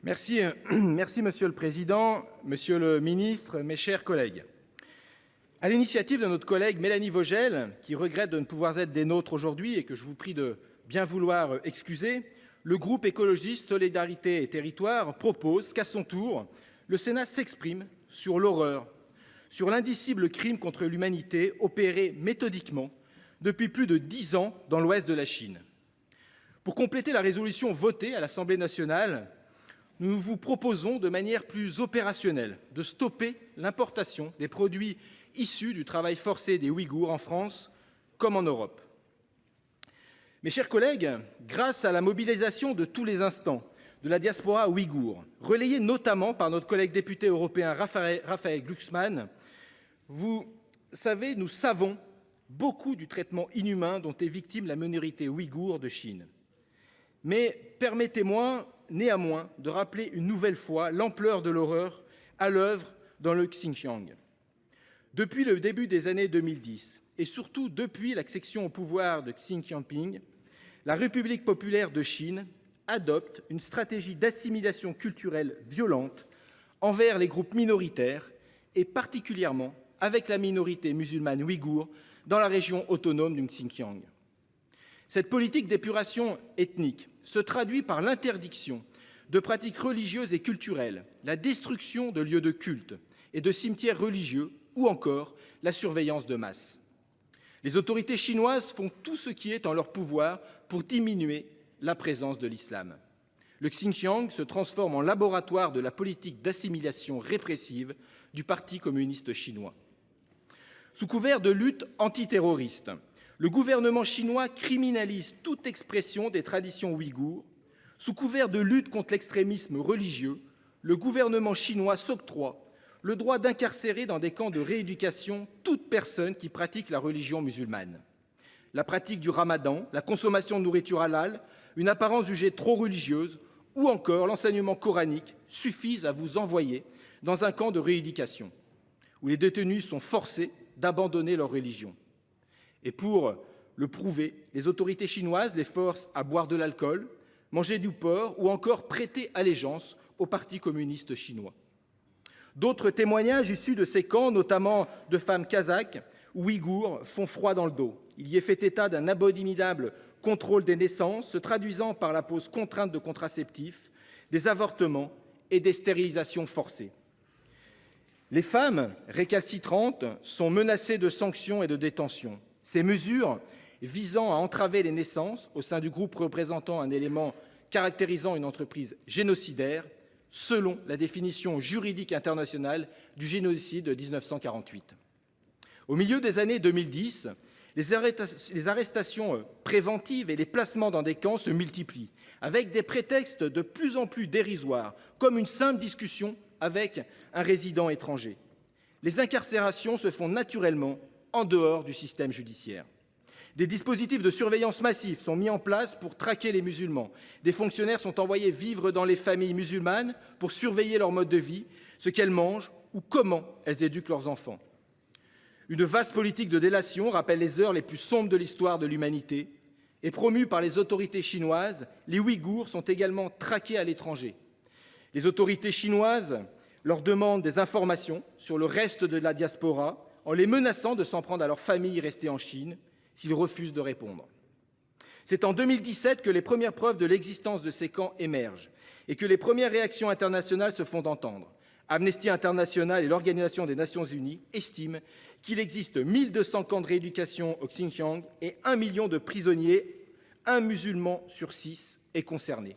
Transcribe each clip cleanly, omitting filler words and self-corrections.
Merci, merci Monsieur le Président, Monsieur le Ministre, mes chers collègues. À l'initiative de notre collègue Mélanie Vogel, qui regrette de ne pouvoir être des nôtres aujourd'hui et que je vous prie de bien vouloir excuser, le groupe écologiste Solidarité et Territoires propose qu'à son tour, le Sénat s'exprime sur l'horreur, sur l'indicible crime contre l'humanité opéré méthodiquement depuis plus de 10 ans dans l'ouest de la Chine. Pour compléter la résolution votée à l'Assemblée nationale, nous vous proposons de manière plus opérationnelle de stopper l'importation des produits issus du travail forcé des Ouïghours en France comme en Europe. Mes chers collègues, grâce à la mobilisation de tous les instants de la diaspora ouïghour, relayée notamment par notre collègue député européen Raphaël Glucksmann, vous savez, nous savons beaucoup du traitement inhumain dont est victime la minorité ouïghour de Chine. Mais permettez-moi néanmoins de rappeler une nouvelle fois l'ampleur de l'horreur à l'œuvre dans le Xinjiang. Depuis le début des années 2010, et surtout depuis l'accession au pouvoir de Xi Jinping, la République populaire de Chine adopte une stratégie d'assimilation culturelle violente envers les groupes minoritaires et particulièrement avec la minorité musulmane ouïghour dans la région autonome du Xinjiang. Cette politique d'épuration ethnique se traduit par l'interdiction de pratiques religieuses et culturelles, la destruction de lieux de culte et de cimetières religieux ou encore la surveillance de masse. Les autorités chinoises font tout ce qui est en leur pouvoir pour diminuer la présence de l'islam. Le Xinjiang se transforme en laboratoire de la politique d'assimilation répressive du Parti communiste chinois. Sous couvert de lutte antiterroriste, le gouvernement chinois criminalise toute expression des traditions ouïghours. Sous couvert de lutte contre l'extrémisme religieux, le gouvernement chinois s'octroie le droit d'incarcérer dans des camps de rééducation toute personne qui pratique la religion musulmane. La pratique du ramadan, la consommation de nourriture halal, une apparence jugée trop religieuse ou encore l'enseignement coranique suffisent à vous envoyer dans un camp de rééducation où les détenus sont forcés d'abandonner leur religion. Et pour le prouver, les autorités chinoises les forcent à boire de l'alcool, manger du porc ou encore prêter allégeance au Parti communiste chinois. D'autres témoignages issus de ces camps, notamment de femmes kazakhs ou ouïghours, font froid dans le dos. Il y est fait état d'un abominable contrôle des naissances, se traduisant par la pose contrainte de contraceptifs, des avortements et des stérilisations forcées. Les femmes récalcitrantes sont menacées de sanctions et de détention. Ces mesures visant à entraver les naissances au sein du groupe représentant un élément caractérisant une entreprise génocidaire, selon la définition juridique internationale du génocide de 1948. Au milieu des années 2010, les arrestations préventives et les placements dans des camps se multiplient, avec des prétextes de plus en plus dérisoires, comme une simple discussion avec un résident étranger. Les incarcérations se font naturellement en dehors du système judiciaire. Des dispositifs de surveillance massifs sont mis en place pour traquer les musulmans. Des fonctionnaires sont envoyés vivre dans les familles musulmanes pour surveiller leur mode de vie, ce qu'elles mangent ou comment elles éduquent leurs enfants. Une vaste politique de délation rappelle les heures les plus sombres de l'histoire de l'humanité. Et promue par les autorités chinoises, les Ouïghours sont également traqués à l'étranger. Les autorités chinoises leur demandent des informations sur le reste de la diaspora en les menaçant de s'en prendre à leurs familles restées en Chine s'ils refusent de répondre. C'est en 2017 que les premières preuves de l'existence de ces camps émergent et que les premières réactions internationales se font entendre. Amnesty International et l'Organisation des Nations Unies estiment qu'il existe 1200 camps de rééducation au Xinjiang et 1 million de prisonniers. Un musulman sur 6 est concerné.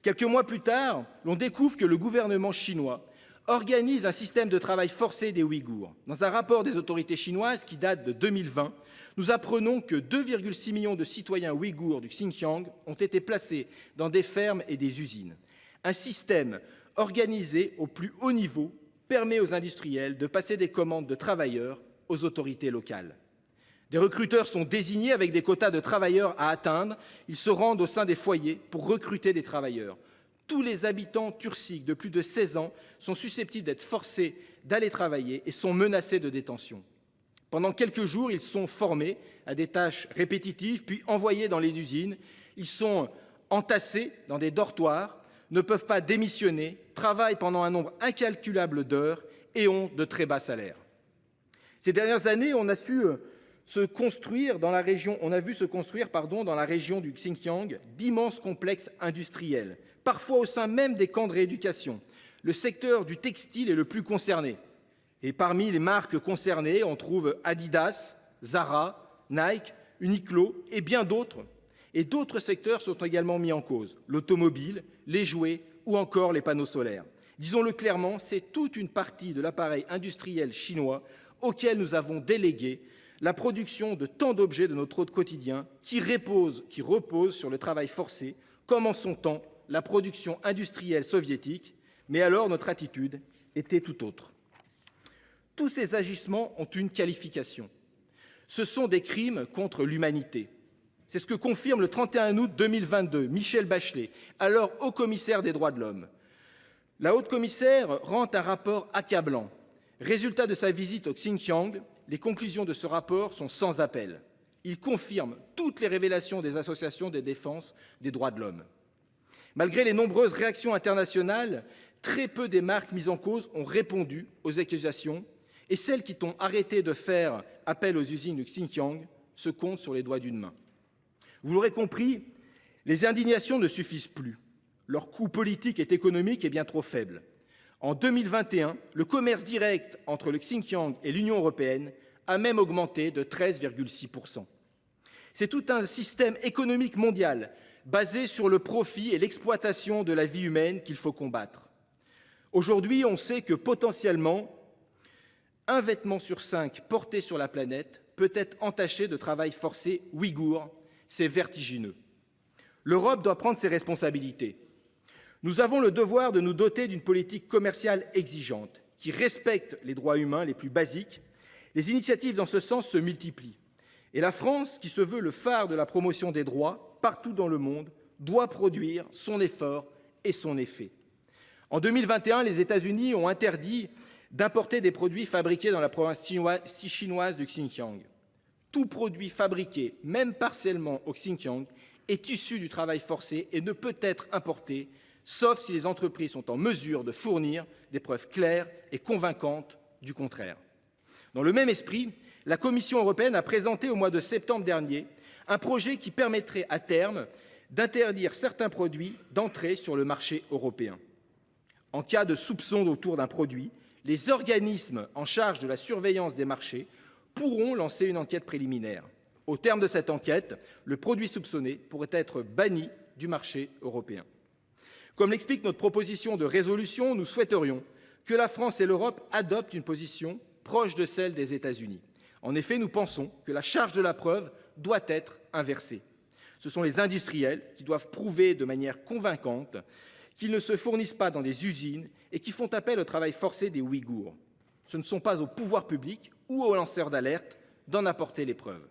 Quelques mois plus tard, l'on découvre que le gouvernement chinois organise un système de travail forcé des Ouïghours. Dans un rapport des autorités chinoises qui date de 2020, nous apprenons que 2,6 millions de citoyens ouïghours du Xinjiang ont été placés dans des fermes et des usines. Un système organisé au plus haut niveau permet aux industriels de passer des commandes de travailleurs aux autorités locales. Des recruteurs sont désignés avec des quotas de travailleurs à atteindre. Ils se rendent au sein des foyers pour recruter des travailleurs. Tous les habitants turciques de plus de 16 ans sont susceptibles d'être forcés d'aller travailler et sont menacés de détention. Pendant quelques jours, ils sont formés à des tâches répétitives, puis envoyés dans les usines. Ils sont entassés dans des dortoirs ne peuvent pas démissionner, travaillent pendant un nombre incalculable d'heures et ont de très bas salaires. Ces dernières années, on a vu se construire dans la région du Xinjiang d'immenses complexes industriels, parfois au sein même des camps de rééducation. Le secteur du textile est le plus concerné. Et parmi les marques concernées, on trouve Adidas, Zara, Nike, Uniqlo et bien d'autres. Et d'autres secteurs sont également mis en cause, l'automobile, les jouets ou encore les panneaux solaires. Disons-le clairement, c'est toute une partie de l'appareil industriel chinois auquel nous avons délégué la production de tant d'objets de notre quotidien qui repose sur le travail forcé, comme en son temps la production industrielle soviétique. Mais alors notre attitude était tout autre. Tous ces agissements ont une qualification. Ce sont des crimes contre l'humanité. C'est ce que confirme le 31 août 2022 Michelle Bachelet, alors haut-commissaire des droits de l'homme. La haute-commissaire rend un rapport accablant. Résultat de sa visite au Xinjiang, les conclusions de ce rapport sont sans appel. Il confirme toutes les révélations des associations de défense des droits de l'homme. Malgré les nombreuses réactions internationales, très peu des marques mises en cause ont répondu aux accusations et celles qui ont arrêté de faire appel aux usines du Xinjiang se comptent sur les doigts d'une main. Vous l'aurez compris, les indignations ne suffisent plus. Leur coût politique et économique est bien trop faible. En 2021, le commerce direct entre le Xinjiang et l'Union européenne a même augmenté de 13,6%. C'est tout un système économique mondial basé sur le profit et l'exploitation de la vie humaine qu'il faut combattre. Aujourd'hui, on sait que potentiellement, un vêtement sur 5 porté sur la planète peut être entaché de travail forcé ouïghour. C'est vertigineux. L'Europe doit prendre ses responsabilités. Nous avons le devoir de nous doter d'une politique commerciale exigeante qui respecte les droits humains les plus basiques. Les initiatives dans ce sens se multiplient. Et la France, qui se veut le phare de la promotion des droits partout dans le monde, doit produire son effort et son effet. En 2021, les États-Unis ont interdit d'importer des produits fabriqués dans la province chinoise du Xinjiang. Tout produit fabriqué, même partiellement au Xinjiang, est issu du travail forcé et ne peut être importé, sauf si les entreprises sont en mesure de fournir des preuves claires et convaincantes du contraire. Dans le même esprit, la Commission européenne a présenté au mois de septembre dernier un projet qui permettrait à terme d'interdire certains produits d'entrée sur le marché européen. En cas de soupçon autour d'un produit, les organismes en charge de la surveillance des marchés pourront lancer une enquête préliminaire. Au terme de cette enquête, le produit soupçonné pourrait être banni du marché européen. Comme l'explique notre proposition de résolution, nous souhaiterions que la France et l'Europe adoptent une position proche de celle des États-Unis. En effet, nous pensons que la charge de la preuve doit être inversée. Ce sont les industriels qui doivent prouver de manière convaincante qu'ils ne se fournissent pas dans des usines et qui font appel au travail forcé des Ouïghours. Ce ne sont pas aux pouvoirs publics ou aux lanceurs d'alerte d'en apporter les preuves.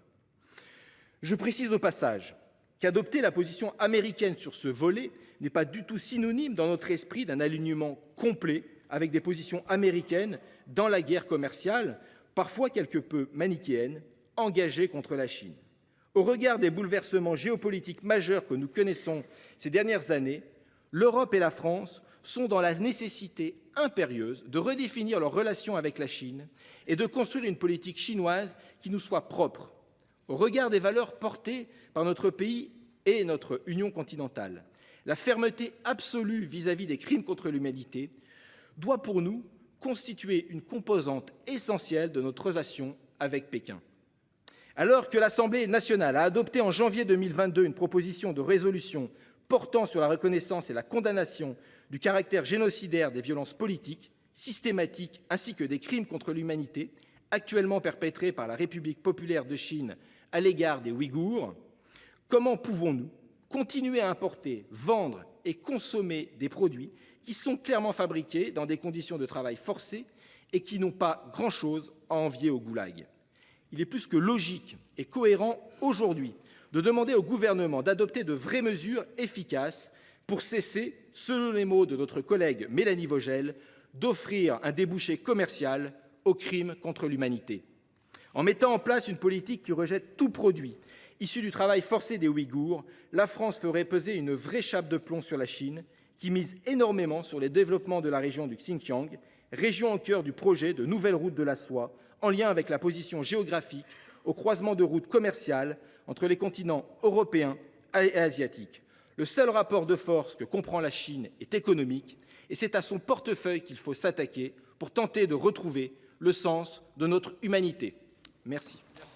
Je précise au passage qu'adopter la position américaine sur ce volet n'est pas du tout synonyme dans notre esprit d'un alignement complet avec des positions américaines dans la guerre commerciale, parfois quelque peu manichéenne, engagée contre la Chine. Au regard des bouleversements géopolitiques majeurs que nous connaissons ces dernières années, l'Europe et la France sont dans la nécessité impérieuse de redéfinir leurs relations avec la Chine et de construire une politique chinoise qui nous soit propre. Au regard des valeurs portées par notre pays et notre Union continentale, la fermeté absolue vis-à-vis des crimes contre l'humanité doit pour nous constituer une composante essentielle de notre relation avec Pékin. Alors que l'Assemblée nationale a adopté en janvier 2022 une proposition de résolution portant sur la reconnaissance et la condamnation du caractère génocidaire des violences politiques, systématiques ainsi que des crimes contre l'humanité actuellement perpétrés par la République populaire de Chine à l'égard des Ouïghours, comment pouvons-nous continuer à importer, vendre et consommer des produits qui sont clairement fabriqués dans des conditions de travail forcées et qui n'ont pas grand-chose à envier au goulag? Il est plus que logique et cohérent aujourd'hui de demander au gouvernement d'adopter de vraies mesures efficaces pour cesser, selon les mots de notre collègue Mélanie Vogel, d'offrir un débouché commercial aux crimes contre l'humanité. En mettant en place une politique qui rejette tout produit issu du travail forcé des Ouïghours, la France ferait peser une vraie chape de plomb sur la Chine, qui mise énormément sur les développements de la région du Xinjiang, région au cœur du projet de nouvelle route de la soie, en lien avec la position géographique au croisement de routes commerciales entre les continents européen et asiatique. Le seul rapport de force que comprend la Chine est économique, et c'est à son portefeuille qu'il faut s'attaquer pour tenter de retrouver le sens de notre humanité. Merci.